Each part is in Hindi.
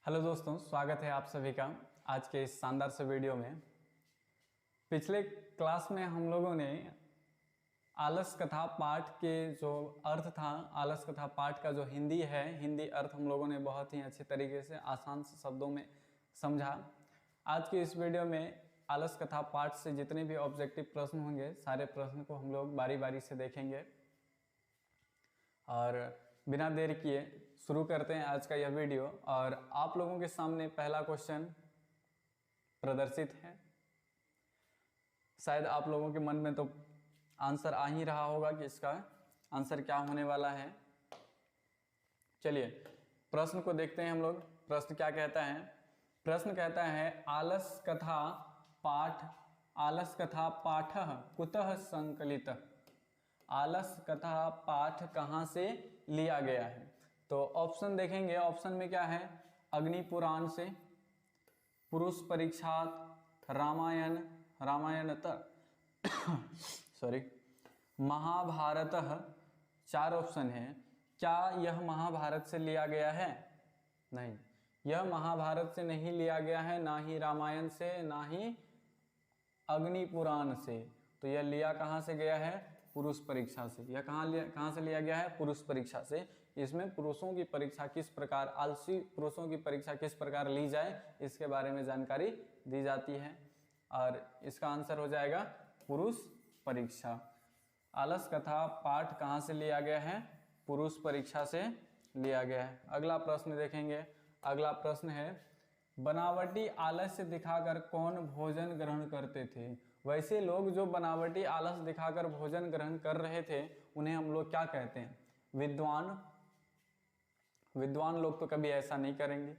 हेलो दोस्तों, स्वागत है आप सभी का आज के इस शानदार से वीडियो में। पिछले क्लास में हम लोगों ने आलस कथा पाठ के जो अर्थ था, आलस कथा पाठ का जो हिंदी है, हिंदी अर्थ हम लोगों ने बहुत ही अच्छे तरीके से आसान से शब्दों में समझा। आज के इस वीडियो में आलस कथा पाठ से जितने भी ऑब्जेक्टिव प्रश्न होंगे, सारे प्रश्न को हम लोग बारी बारी से देखेंगे और बिना देर किए शुरू करते हैं आज का यह वीडियो। और आप लोगों के सामने पहला क्वेश्चन प्रदर्शित है। शायद आप लोगों के मन में तो आंसर आ ही रहा होगा कि इसका आंसर क्या होने वाला है। चलिए प्रश्न को देखते हैं हम लोग। प्रश्न क्या कहता है? प्रश्न कहता है आलस कथा पाठः कुतः संकलितः। आलस कथा पाठ कहाँ से लिया गया है? तो ऑप्शन देखेंगे। ऑप्शन में क्या है? अग्नि पुराण से, पुरुष परीक्षात, रामायणत महाभारत। चार ऑप्शन है। क्या यह महाभारत से लिया गया है? नहीं, यह महाभारत से नहीं लिया गया है, ना ही रामायण से, ना ही अग्नि पुराण से। तो यह लिया कहाँ से गया है? पुरुष परीक्षा से। यह कहाँ से लिया गया है? पुरुष परीक्षा से। इसमें पुरुषों की परीक्षा किस प्रकार, आलसी पुरुषों की परीक्षा किस प्रकार ली जाए, इसके बारे में जानकारी दी जाती है और इसका आंसर हो जाएगा पुरुष परीक्षा। आलस कथा पाठ कहाँ से लिया गया है? पुरुष परीक्षा से लिया गया है। अगला प्रश्न देखेंगे। अगला प्रश्न है बनावटी आलस्य दिखाकर कौन भोजन ग्रहण करते थे? वैसे लोग जो बनावटी आलस दिखाकर भोजन ग्रहण कर रहे थे उन्हें हम लोग क्या कहते हैं? विद्वान लोग तो कभी ऐसा नहीं करेंगे।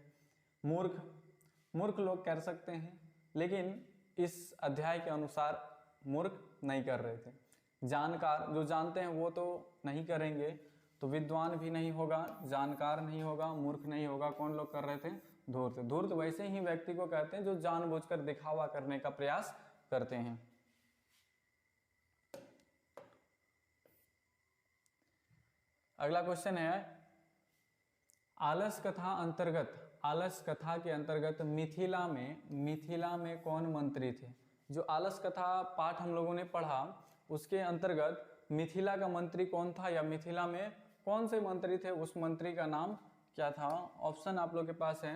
मूर्ख लोग कर सकते हैं, लेकिन इस अध्याय के अनुसार मूर्ख नहीं कर रहे थे। जानकार जो जानते हैं वो तो नहीं करेंगे, तो विद्वान भी नहीं होगा, जानकार नहीं होगा, मूर्ख नहीं होगा। कौन लोग कर रहे थे? धूर्त। धूर्त वैसे ही व्यक्ति को कहते हैं जो जानबूझकर दिखावा करने का प्रयास करते हैं। अगला क्वेश्चन है आलस कथा के अंतर्गत मिथिला में कौन मंत्री थे? जो आलस कथा पाठ हम लोगों ने पढ़ा उसके अंतर्गत मिथिला का मंत्री कौन था, या मिथिला में कौन से मंत्री थे, उस मंत्री का नाम क्या था? ऑप्शन आप लोग के पास है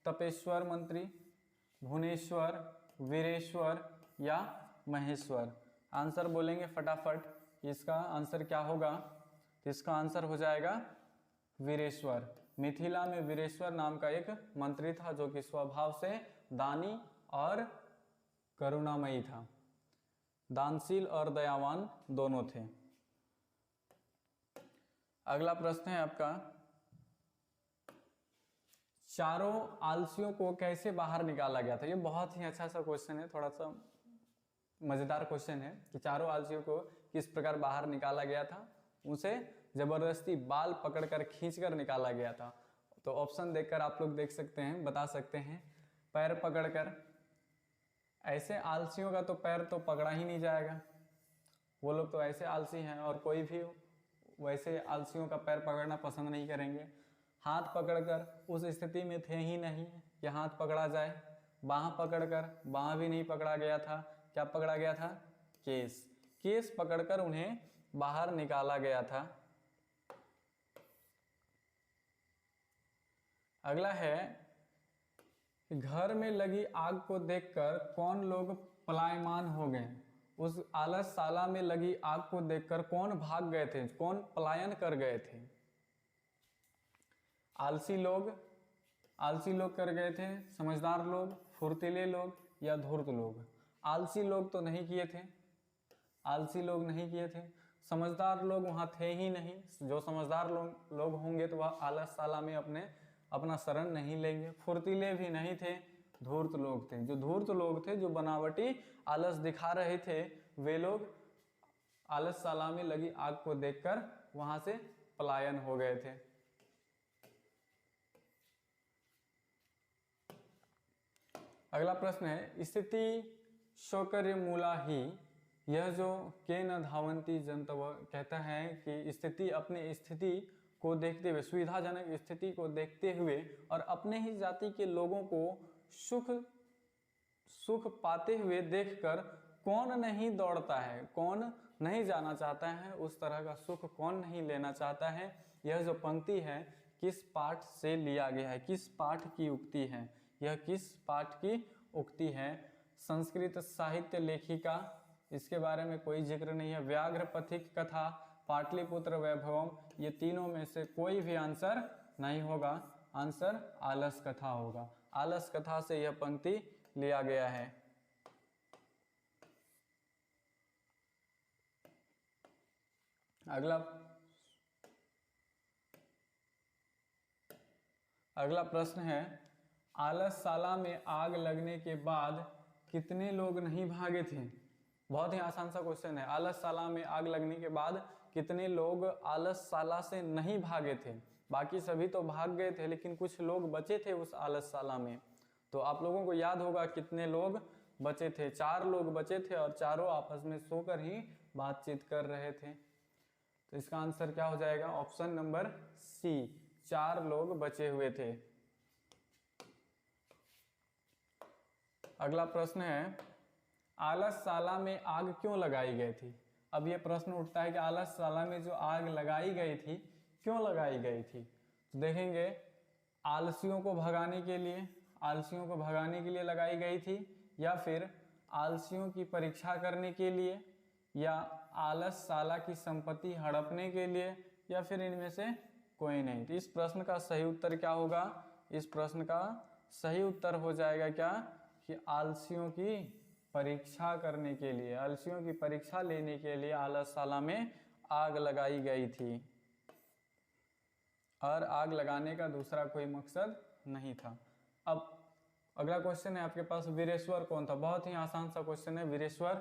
तपेश्वर मंत्री, भुवनेश्वर, वीरेश्वर या महेश्वर। आंसर बोलेंगे फटाफट। इसका आंसर क्या होगा? तो इसका आंसर हो जाएगा वीरेश्वर। मिथिला में वीरेश्वर नाम का एक मंत्री था जो कि स्वभाव से दानी और करुणामयी था। दानशील और दयावान दोनों थे। अगला प्रश्न है आपका चारों आलसियों को कैसे बाहर निकाला गया था? ये बहुत ही अच्छा सा क्वेश्चन है, थोड़ा सा मजेदार क्वेश्चन है कि चारों आलसियों को किस प्रकार बाहर निकाला गया था। उसे जबरदस्ती बाल पकड़कर खींचकर निकाला गया था। तो ऑप्शन देखकर आप लोग देख सकते हैं, बता सकते हैं। पैर पकड़कर। ऐसे आलसियों का तो पैर तो पकड़ा ही नहीं जाएगा, वो लोग तो ऐसे आलसी हैं और कोई भी वैसे आलसियों का पैर पकड़ना पसंद नहीं करेंगे। हाथ पकड़कर, उस स्थिति में थे ही नहीं कि हाथ पकड़ा जाए। बाँह पकड़कर, बाँह भी नहीं पकड़ा गया था। क्या पकड़ा गया था? केस पकड़कर उन्हें बाहर निकाला गया था। अगला है घर में लगी आग को देखकर कौन लोग पलायमान हो गए? उस आलसशाला में लगी आग को देखकर कौन भाग गए थे, कौन पलायन कर गए थे? आलसी लोग कर गए थे, समझदार लोग, फुर्तीले लोग या धूर्त लोग? आलसी लोग तो नहीं किए थे, आलसी लोग नहीं किए थे। समझदार लोग वहाँ थे ही नहीं। जो समझदार लोग होंगे तो वह आलसशाला में अपना शरण नहीं लेंगे। फुर्तीले भी नहीं थे, धूर्त लोग थे। जो धूर्त लोग थे, जो बनावटी आलस दिखा रहे थे, वे लोग आलसशाला में लगी आग को देखकर वहाँ से पलायन हो गए थे। अगला प्रश्न है स्थिति शौकर्य मूला ही। यह जो के न धावंती जनतव कहता है कि स्थिति अपनी स्थिति को देखते हुए, सुविधाजनक स्थिति को देखते हुए और अपने ही जाति के लोगों को सुख पाते हुए देखकर कौन नहीं दौड़ता है, कौन नहीं जाना चाहता है, उस तरह का सुख कौन नहीं लेना चाहता है। यह जो पंक्ति है किस पाठ से लिया गया है, किस पाठ की उक्ति है, यह किस पाठ की उक्ति है? संस्कृत साहित्य लेखिका, इसके बारे में कोई जिक्र नहीं है। व्याघ्र पथिक कथा, पाटलिपुत्र वैभवम, ये तीनों में से कोई भी आंसर नहीं होगा। आंसर आलस कथा होगा। आलस कथा से यह पंक्ति लिया गया है। अगला प्रश्न है, आलसशाला में आग लगने के बाद कितने लोग नहीं भागे थे? बहुत ही आसान सा क्वेश्चन है। आलसशाला में आग लगने के बाद कितने लोग आलसशाला से नहीं भागे थे? बाकी सभी तो भाग गए थे, लेकिन कुछ लोग बचे थे उस आलसशाला में। तो आप लोगों को याद होगा कितने लोग बचे थे? 4 लोग बचे थे और चारों आपस में सोकर ही बातचीत कर रहे थे। तो इसका आंसर क्या हो जाएगा? ऑप्शन नंबर सी, 4 लोग बचे हुए थे। अगला प्रश्न है, आलसशाला में आग क्यों लगाई गई थी? अब ये प्रश्न उठता है कि आलसशाला में जो आग लगाई गई थी क्यों लगाई गई थी? तो देखेंगे, आलसियों को भगाने के लिए, आलसियों को भगाने के लिए लगाई गई थी, या फिर आलसियों की परीक्षा करने के लिए, या आलसशाला की संपत्ति हड़पने के लिए, या फिर इनमें से कोई नहीं। तो इस प्रश्न का सही उत्तर क्या होगा? इस प्रश्न का सही उत्तर हो जाएगा क्या कि आलसियों की परीक्षा करने के लिए, आलसियों की परीक्षा लेने के लिए आलसशाला में आग लगाई गई थी, और आग लगाने का दूसरा कोई मकसद नहीं था। अब अगला क्वेश्चन है आपके पास, वीरेश्वर कौन था? बहुत ही आसान सा क्वेश्चन है, वीरेश्वर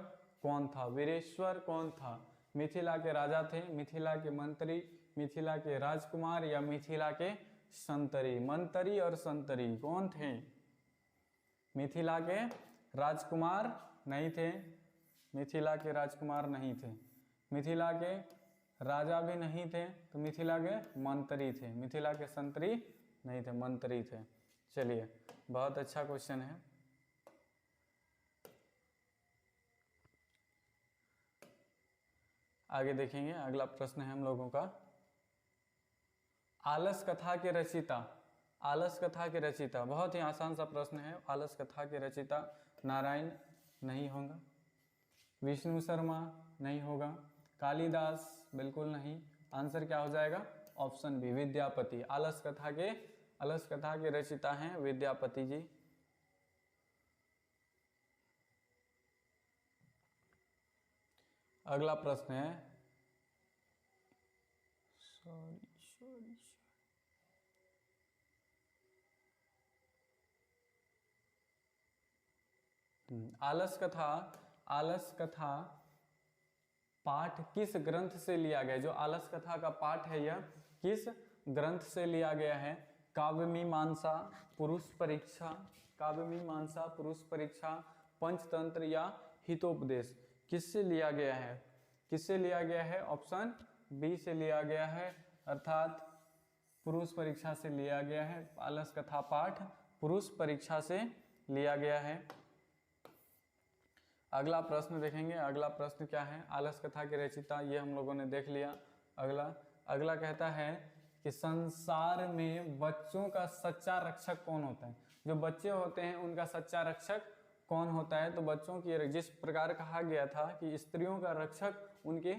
कौन था? वीरेश्वर कौन था? मिथिला के राजा थे, मिथिला के मंत्री, मिथिला के राजकुमार, या मिथिला के संतरी? मंतरी और संतरी कौन थे? मिथिला के राजकुमार नहीं थे, मिथिला के राजकुमार नहीं थे, मिथिला के राजा भी नहीं थे, तो मिथिला के मंत्री थे, मिथिला के संतरी नहीं थे, मंत्री थे। चलिए, बहुत अच्छा क्वेश्चन है। आगे देखेंगे, अगला प्रश्न है हम लोगों का, आलस कथा के रचयिता, आलस कथा के रचयिता, बहुत ही आसान सा प्रश्न है। आलस कथा के रचयिता नारायण नहीं होगा, विष्णु शर्मा नहीं होगा, कालिदास बिल्कुल नहीं। आंसर क्या हो जाएगा? Option B, Vidyapati. आलस कथा के रचयिता हैं विद्यापति जी। अगला प्रश्न है, आलस कथा पाठ किस ग्रंथ से लिया गया? जो आलस कथा का पाठ है यह किस ग्रंथ से लिया गया है? काव्यमीमांसा, पुरुष परीक्षा, काव्यमीमांसा, पुरुष परीक्षा, पंचतंत्र, या हितोपदेश? किससे लिया गया है? किससे लिया गया है? ऑप्शन बी से लिया गया है, अर्थात पुरुष परीक्षा से लिया गया है। आलस कथा पाठ पुरुष परीक्षा से लिया गया है। अगला प्रश्न देखेंगे, अगला प्रश्न क्या है? आलस कथा के रचयिता ये हम लोगों ने देख लिया। अगला कहता है कि संसार में बच्चों का सच्चा रक्षक कौन होता है? जो बच्चे होते हैं उनका सच्चा रक्षक कौन होता है? तो बच्चों की, जिस प्रकार कहा गया था कि स्त्रियों का रक्षक उनके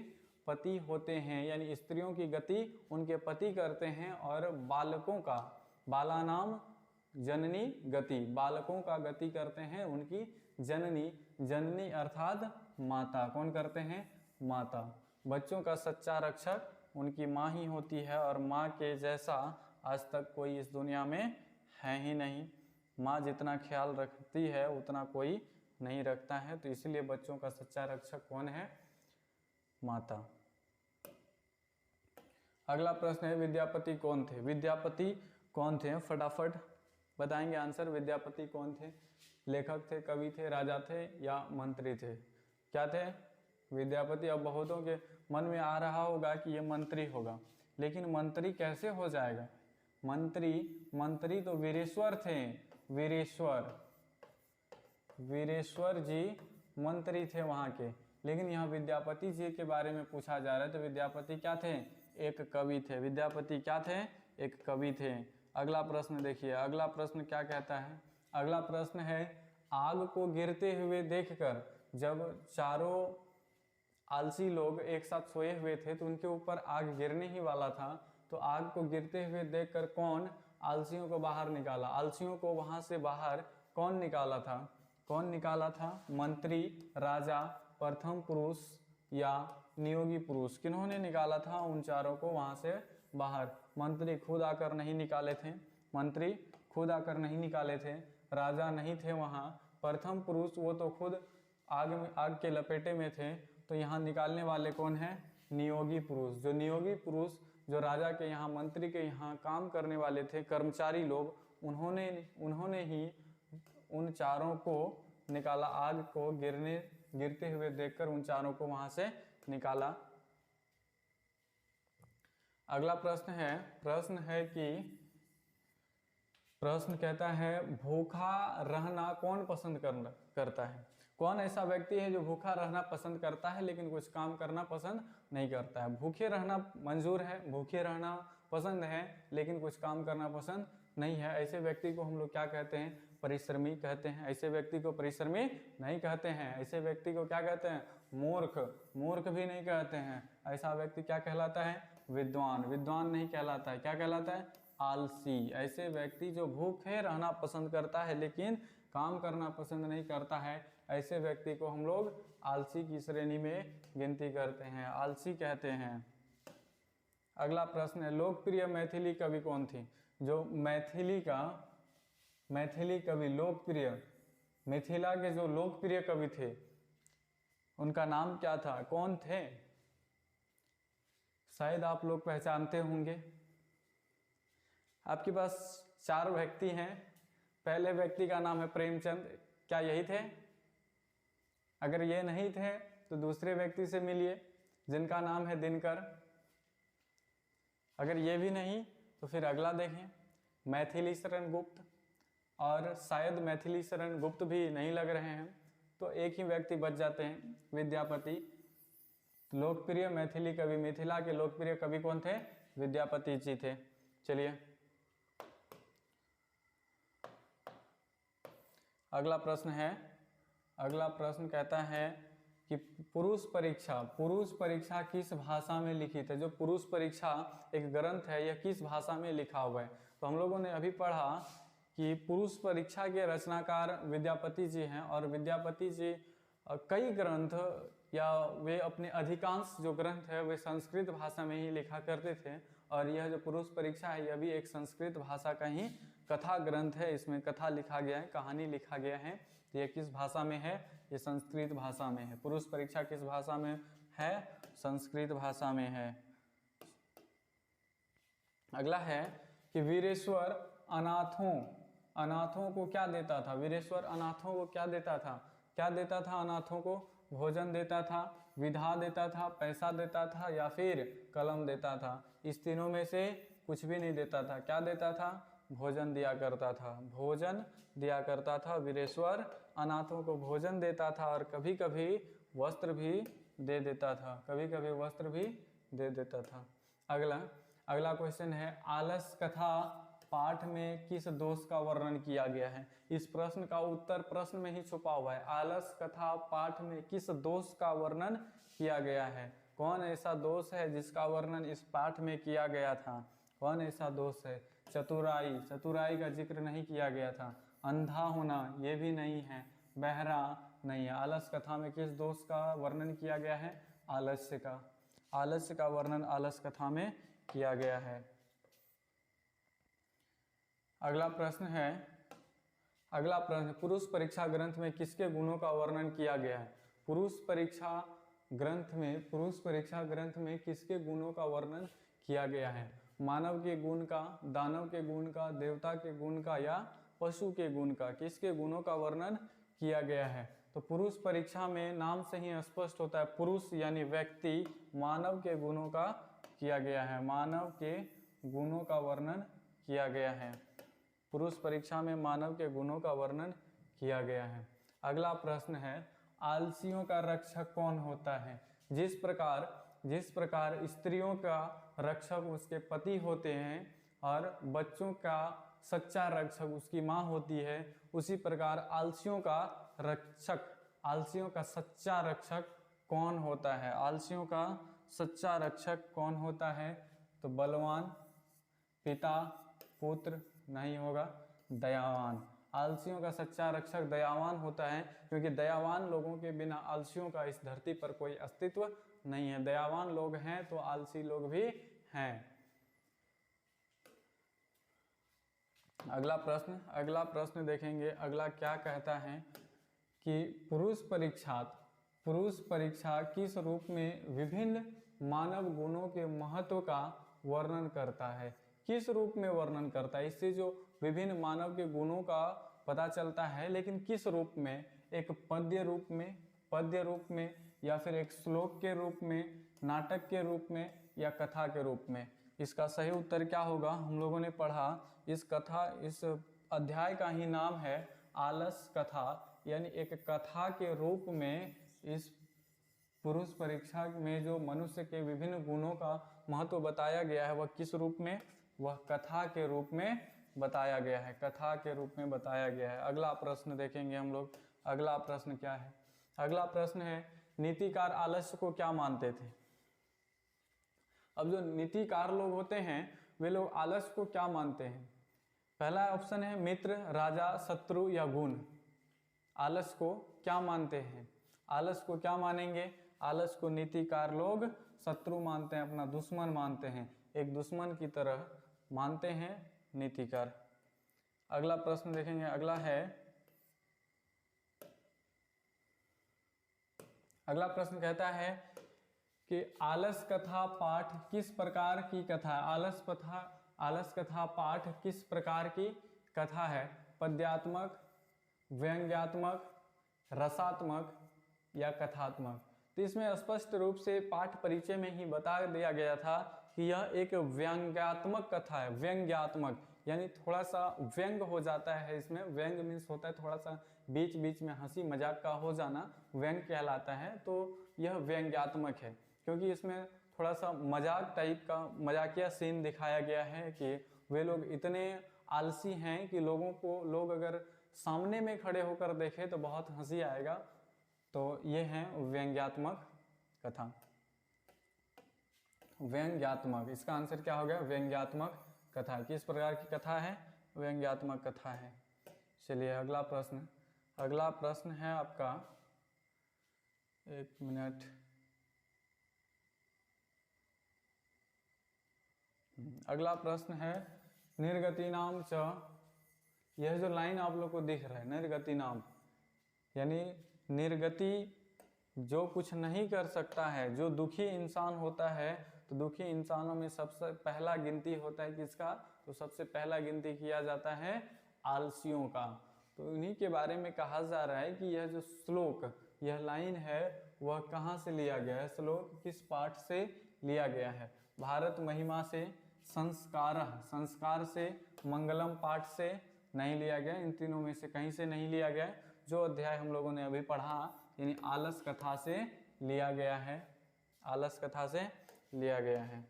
पति होते हैं, यानी स्त्रियों की गति उनके पति करते हैं, और बालकों का, बालानाम जननी गति, बालकों का गति करते हैं उनकी जननी। जननी अर्थात माता। कौन करते हैं? माता। बच्चों का सच्चा रक्षक उनकी माँ ही होती है, और माँ के जैसा आज तक कोई इस दुनिया में है ही नहीं। माँ जितना ख्याल रखती है उतना कोई नहीं रखता है, तो इसलिए बच्चों का सच्चा रक्षक कौन है? माता। अगला प्रश्न है, विद्यापति कौन थे? विद्यापति कौन थे? फटाफट बताएंगे आंसर। विद्यापति कौन थे? लेखक थे, कवि थे, राजा थे, या मंत्री थे? क्या थे? विद्यापति। अब बहुतों के मन में आ रहा होगा कि ये मंत्री होगा, लेकिन मंत्री कैसे हो जाएगा? मंत्री तो वीरेश्वर थे, वीरेश्वर जी मंत्री थे वहाँ के। लेकिन यहाँ विद्यापति जी के बारे में पूछा जा रहा है, तो विद्यापति क्या थे? एक कवि थे। विद्यापति क्या थे? एक कवि थे। अगला प्रश्न देखिए, अगला प्रश्न क्या कहता है? अगला प्रश्न है, आग को गिरते हुए देखकर, जब चारों आलसी लोग एक साथ सोए हुए थे तो उनके ऊपर आग गिरने ही वाला था, तो आग को गिरते हुए देखकर कौन आलसियों को बाहर निकाला? आलसियों को वहां से बाहर कौन निकाला था? कौन निकाला था? मंत्री, राजा, प्रथम पुरुष या नियोगी पुरुष? किन्होंने निकाला था उन चारों को वहां से बाहर? मंत्री खुद आकर नहीं निकाले थे, मंत्री खुद आकर नहीं निकाले थे, राजा नहीं थे वहाँ, प्रथम पुरुष वो तो खुद आग के लपेटे में थे, तो यहाँ निकालने वाले कौन है? नियोगी पुरुष। जो नियोगी पुरुष जो राजा के यहाँ, मंत्री के यहाँ काम करने वाले थे, कर्मचारी लोग, उन्होंने ही उन चारों को निकाला। आग को गिरते हुए देखकर उन चारों को वहां से निकाला। अगला प्रश्न कहता है, भूखा रहना कौन पसंद करता है? कौन ऐसा व्यक्ति है जो भूखा रहना पसंद करता है लेकिन कुछ काम करना पसंद नहीं करता है? भूखे रहना मंजूर है, भूखे रहना पसंद है, लेकिन कुछ काम करना पसंद नहीं है, ऐसे व्यक्ति को हम लोग क्या कहते हैं? परिश्रमी कहते हैं। ऐसे व्यक्ति को परिश्रमी नहीं कहते हैं, ऐसे व्यक्ति को क्या कहते हैं? मूर्ख भी नहीं कहते हैं। ऐसा व्यक्ति क्या कहलाता है? विद्वान नहीं कहलाता है। क्या कहलाता है? आलसी। ऐसे व्यक्ति जो भूखे रहना पसंद करता है लेकिन काम करना पसंद नहीं करता है, ऐसे व्यक्ति को हम लोग आलसी की श्रेणी में गिनती करते हैं, आलसी कहते हैं। अगला प्रश्न है, लोकप्रिय मैथिली कवि कौन थी? जो मैथिली कवि लोकप्रिय, मिथिला के जो लोकप्रिय कवि थे उनका नाम क्या था? कौन थे? शायद आप लोग पहचानते होंगे। आपके पास 4 व्यक्ति हैं। पहले व्यक्ति का नाम है प्रेमचंद। क्या यही थे? अगर ये नहीं थे तो दूसरे व्यक्ति से मिलिए जिनका नाम है दिनकर। अगर ये भी नहीं तो फिर अगला देखें, मैथिली शरण गुप्त, और शायद मैथिली शरण गुप्त भी नहीं लग रहे हैं, तो एक ही व्यक्ति बच जाते हैं, विद्यापति। लोकप्रिय मैथिली कवि, मिथिला के लोकप्रिय कवि कौन थे? विद्यापति जी थे। चलिए अगला प्रश्न कहता है कि पुरुष परीक्षा किस भाषा में लिखित है? जो पुरुष परीक्षा एक ग्रंथ है, यह किस भाषा में लिखा हुआ है? तो हम लोगों ने अभी पढ़ा कि पुरुष परीक्षा के रचनाकार विद्यापति जी हैं, और विद्यापति जी कई ग्रंथ या वे अपने अधिकांश जो ग्रंथ है वे संस्कृत भाषा में ही लिखा करते थे, और यह जो पुरुष परीक्षा है यह भी एक संस्कृत भाषा का ही कथा ग्रंथ है। इसमें कथा लिखा गया है, कहानी लिखा गया है। तो ये किस भाषा में है? ये संस्कृत भाषा में है। पुरुष परीक्षा किस भाषा में है? संस्कृत भाषा में है। अगला है कि वीरेश्वर अनाथों को क्या देता था? वीरेश्वर अनाथों को क्या देता था? अनाथों को भोजन देता था, विधा देता था, पैसा देता था, या फिर कलम देता था? इस तीनों में से कुछ भी नहीं देता था। क्या देता था? भोजन दिया करता था। वीरेश्वर अनाथों को भोजन देता था और कभी कभी वस्त्र भी दे देता था। अगला क्वेश्चन है, आलस कथा पाठ में किस दोष का वर्णन किया गया है? इस प्रश्न का उत्तर प्रश्न में ही छुपा हुआ है। आलस कथा पाठ में किस दोष का वर्णन किया गया है? कौन ऐसा दोष है जिसका वर्णन इस पाठ में किया गया था? कौन ऐसा दोष है? चतुराई का जिक्र नहीं किया गया था। अंधा होना ये भी नहीं है। बहरा नहीं है। आलस कथा में किस दोष का वर्णन किया गया है? आलस्य का वर्णन आलस कथा में किया गया है। अगला प्रश्न, पुरुष परीक्षा ग्रंथ में किसके गुणों का वर्णन किया गया है? पुरुष परीक्षा ग्रंथ में किसके गुणों का वर्णन किया गया है? मानव के गुण का, दानव के गुण का, देवता के गुण का, या पशु के गुण का? किसके गुणों का वर्णन किया गया है? तो पुरुष परीक्षा में नाम से ही स्पष्ट होता है, पुरुष यानी व्यक्ति, मानव के गुणों का किया गया है, मानव के गुणों का वर्णन किया गया है। पुरुष परीक्षा में मानव के गुणों का वर्णन किया गया है। अगला प्रश्न है, आलसियों का रक्षक कौन होता है? जिस प्रकार स्त्रियों का रक्षक उसके पति होते हैं और बच्चों का सच्चा रक्षक उसकी माँ होती है, उसी प्रकार आलसियों का सच्चा रक्षक कौन होता है? आलसियों का सच्चा रक्षक कौन होता है? तो बलवान, पिता, पुत्र नहीं होगा, दयावान। आलसियों का सच्चा रक्षक दयावान होता है, क्योंकि दयावान लोगों के बिना आलसियों का इस धरती पर कोई अस्तित्व नहीं है। दयावान लोग हैं तो आलसी लोग भी हैं। अगला प्रश्न देखेंगे। अगला क्या कहता है कि पुरुष परीक्षा किस रूप में विभिन्न मानव गुणों के महत्व का वर्णन करता है? किस रूप में वर्णन करता है? इससे जो विभिन्न मानव के गुणों का पता चलता है, लेकिन किस रूप में? एक पद्य रूप में या फिर एक श्लोक के रूप में, नाटक के रूप में या कथा के रूप में? इसका सही उत्तर क्या होगा? हम लोगों ने पढ़ा इस अध्याय का ही नाम है आलस कथा, यानी एक कथा के रूप में इस पुरुष परीक्षा में जो मनुष्य के विभिन्न गुणों का महत्व बताया गया है, वह किस रूप में? वह कथा के रूप में बताया गया है, कथा के रूप में बताया गया है। अगला प्रश्न देखेंगे हम लोग। अगला प्रश्न क्या है? अगला प्रश्न है, नीतिकार आलस्य को क्या मानते थे? अब जो नीतिकार लोग होते हैं वे लोग आलस्य को क्या मानते हैं? पहला ऑप्शन है मित्र, राजा, शत्रु या गुण। आलस्य को क्या मानते हैं? आलस्य को क्या मानेंगे? आलस्य को नीतिकार लोग शत्रु मानते हैं, अपना दुश्मन मानते हैं, एक दुश्मन की तरह मानते हैं नीतिकार। अगला प्रश्न देखेंगे। अगला प्रश्न कहता है कि आलस कथा पाठ किस प्रकार की कथा है? आलस कथा पाठ किस प्रकार की कथा है? पद्यात्मक, व्यंग्यात्मक, रसात्मक या कथात्मक? तो इसमें स्पष्ट रूप से पाठ परिचय में ही बता दिया गया था कि यह एक व्यंग्यात्मक कथा है। व्यंग्यात्मक यानी थोड़ा सा व्यंग हो जाता है इसमें। व्यंग मीन्स होता है थोड़ा सा बीच बीच में हंसी मजाक का हो जाना, व्यंग कहलाता है। तो यह व्यंग्यात्मक है क्योंकि इसमें थोड़ा सा मजाक टाइप का मजाकिया सीन दिखाया गया है कि वे लोग इतने आलसी हैं कि लोग अगर सामने में खड़े होकर देखें तो बहुत हंसी आएगा। तो ये है व्यंग्यात्मक कथा। व्यंग्यात्मक, इसका आंसर क्या हो गया? व्यंग्यात्मक कथा। किस प्रकार की कथा है? व्यंग्यात्मक कथा है। चलिए अगला प्रश्न है आपका, एक मिनट। अगला प्रश्न है निर्गति नाम च। यह जो लाइन आप लोग को दिख रहा है निर्गति नाम, यानी निर्गति जो कुछ नहीं कर सकता है, जो दुखी इंसान होता है, तो दुखी इंसानों में सबसे पहला गिनती होता है किसका? तो सबसे पहला गिनती किया जाता है आलसियों का। तो इन्हीं के बारे में कहा जा रहा है कि यह जो श्लोक, यह लाइन है, वह कहाँ से लिया गया है? श्लोक किस पाठ से लिया गया है? भारत महिमा से, संस्कार से, मंगलम पाठ से नहीं लिया गया। इन तीनों में से कहीं से नहीं लिया गया। जो अध्याय हम लोगों ने अभी पढ़ा यानी आलस कथा से लिया गया है, आलस कथा से लिया गया है।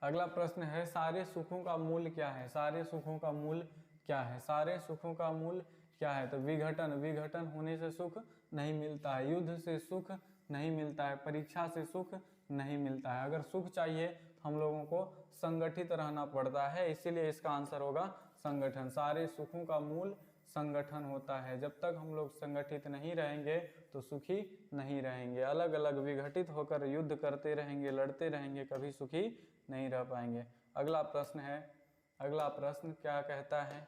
अगला प्रश्न है सारे सुखों का मूल क्या है? सारे सुखों का मूल क्या है? सारे सुखों का मूल क्या है? तो विघटन होने से सुख नहीं मिलता है, युद्ध से सुख नहीं मिलता है, परीक्षा से सुख नहीं मिलता है। अगर सुख चाहिए तो हम लोगों को संगठित रहना पड़ता है, इसीलिए इसका आंसर होगा संगठन। सारे सुखों का मूल संगठन होता है। जब तक हम लोग संगठित नहीं रहेंगे तो सुखी नहीं रहेंगे। अलग अलग विघटित होकर युद्ध करते रहेंगे, लड़ते रहेंगे, कभी सुखी नहीं रह पाएंगे। अगला प्रश्न क्या कहता है?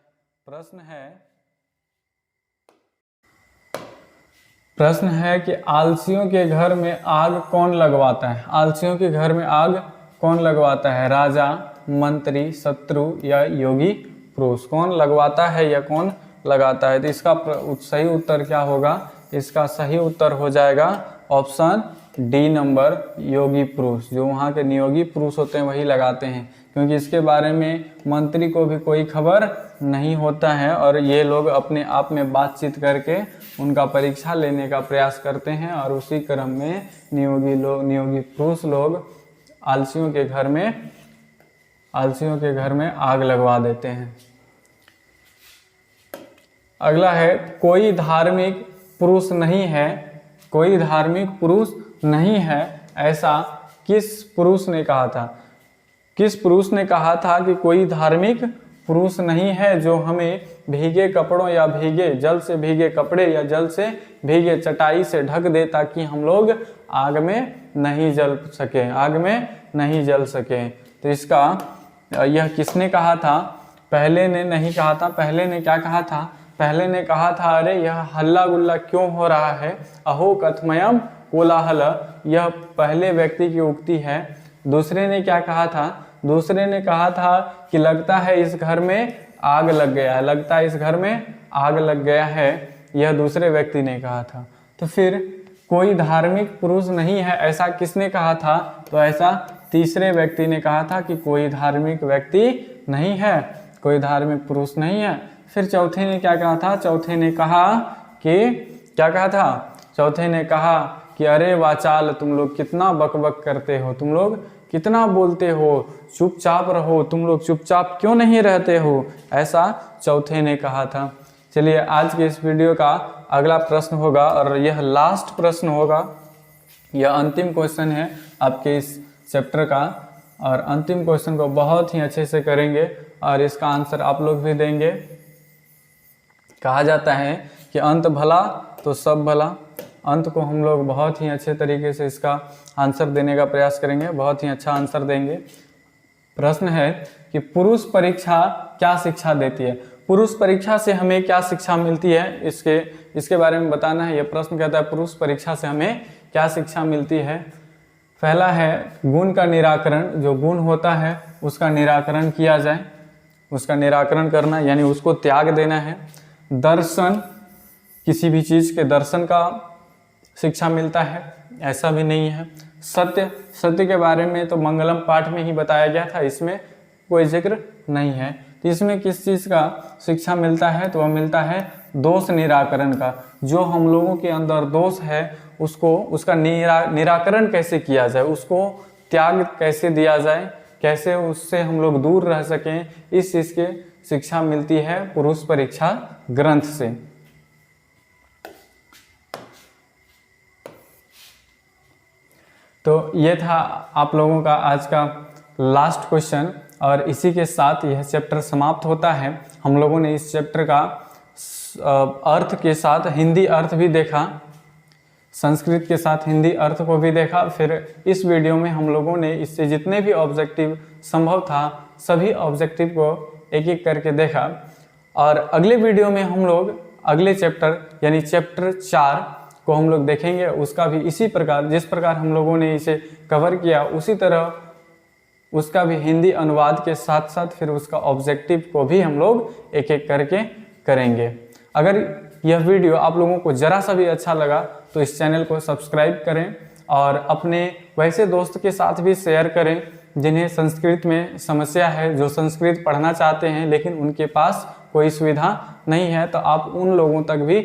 प्रश्न है कि आलसियों के घर में आग कौन लगवाता है? आलसियों के घर में आग कौन लगवाता है? राजा, मंत्री, शत्रु या योगी पुरुष? कौन लगवाता है या कौन लगाता है? तो इसका सही उत्तर क्या होगा? इसका सही उत्तर हो जाएगा ऑप्शन डी नंबर योगी पुरुष, जो वहाँ के नियोगी पुरुष होते हैं वही लगाते हैं, क्योंकि इसके बारे में मंत्री को भी कोई खबर नहीं होता है और ये लोग अपने आप में बातचीत करके उनका परीक्षा लेने का प्रयास करते हैं और उसी क्रम में नियोगी पुरुष लोग आलसियों के घर में आग लगवा देते हैं। अगला है कोई धार्मिक पुरुष नहीं है ऐसा किस पुरुष ने कहा था? किस पुरुष ने कहा था कि कोई धार्मिक पुरुष नहीं है जो हमें भीगे कपड़ों या भीगे जल से भीगे कपड़े या जल से भीगे चटाई से ढक दे ताकि हम लोग आग में नहीं जल सके। तो इसका यह किसने कहा था? पहले ने नहीं कहा था। पहले ने क्या कहा था? पहले ने कहा था अरे यह हल्ला गुल्ला क्यों हो रहा है, अहो कथमयम कोलाहल, यह पहले व्यक्ति की उक्ति है। दूसरे ने क्या कहा था? दूसरे ने कहा था कि लगता है इस घर में आग लग गया है, यह दूसरे व्यक्ति ने कहा था। तो फिर कोई धार्मिक पुरुष नहीं है ऐसा किसने कहा था? तो ऐसा तीसरे व्यक्ति ने कहा था कि कोई धार्मिक व्यक्ति नहीं है, कोई धार्मिक पुरुष नहीं है। फिर चौथे ने क्या कहा था? चौथे ने कहा कि अरे वाचाल, तुम लोग कितना बकबक करते हो, तुम लोग कितना बोलते हो, चुपचाप रहो, तुम लोग चुपचाप क्यों नहीं रहते हो, ऐसा चौथे ने कहा था। चलिए आज के इस वीडियो का अगला प्रश्न होगा और यह लास्ट प्रश्न होगा, यह अंतिम क्वेश्चन है आपके इस चैप्टर का और अंतिम क्वेश्चन को बहुत ही अच्छे से करेंगे और इसका आंसर आप लोग भी देंगे। कहा जाता है कि अंत भला तो सब भला। अंत को हम लोग बहुत ही अच्छे तरीके से इसका आंसर देने का प्रयास करेंगे, बहुत ही अच्छा आंसर देंगे। प्रश्न है कि पुरुष परीक्षा क्या शिक्षा देती है? पुरुष परीक्षा से हमें क्या शिक्षा मिलती है, इसके बारे में बताना है। यह प्रश्न कहता है पुरुष परीक्षा से हमें क्या शिक्षा मिलती है। पहला है गुण का निराकरण, जो गुण होता है उसका निराकरण किया जाए, उसका निराकरण करना यानी उसको त्याग देना है। दर्शन, किसी भी चीज़ के दर्शन का शिक्षा मिलता है, ऐसा भी नहीं है। सत्य के बारे में तो मंगलम पाठ में ही बताया गया था, इसमें कोई जिक्र नहीं है। तो इसमें किस चीज़ का शिक्षा मिलता है? तो वह मिलता है दोष निराकरण का। जो हम लोगों के अंदर दोष है उसका निराकरण कैसे किया जाए, उसको त्याग कैसे दिया जाए, कैसे उससे हम लोग दूर रह सकें, इस चीज़ की शिक्षा मिलती है पुरुष परीक्षा ग्रंथ से। तो ये था आप लोगों का आज का लास्ट क्वेश्चन और इसी के साथ यह चैप्टर समाप्त होता है। हम लोगों ने इस चैप्टर का अर्थ के साथ हिंदी अर्थ भी देखा, संस्कृत के साथ हिंदी अर्थ को भी देखा। फिर इस वीडियो में हम लोगों ने इससे जितने भी ऑब्जेक्टिव संभव था सभी ऑब्जेक्टिव को एक एक करके देखा और अगले वीडियो में हम लोग अगले चैप्टर यानी चैप्टर 4 को हम लोग देखेंगे। उसका भी इसी प्रकार, जिस प्रकार हम लोगों ने इसे कवर किया उसी तरह उसका भी हिंदी अनुवाद के साथ साथ फिर उसका ऑब्जेक्टिव को भी हम लोग एक एक करके करेंगे। अगर यह वीडियो आप लोगों को ज़रा सा भी अच्छा लगा तो इस चैनल को सब्सक्राइब करें और अपने वैसे दोस्त के साथ भी शेयर करें जिन्हें संस्कृत में समस्या है, जो संस्कृत पढ़ना चाहते हैं लेकिन उनके पास कोई सुविधा नहीं है, तो आप उन लोगों तक भी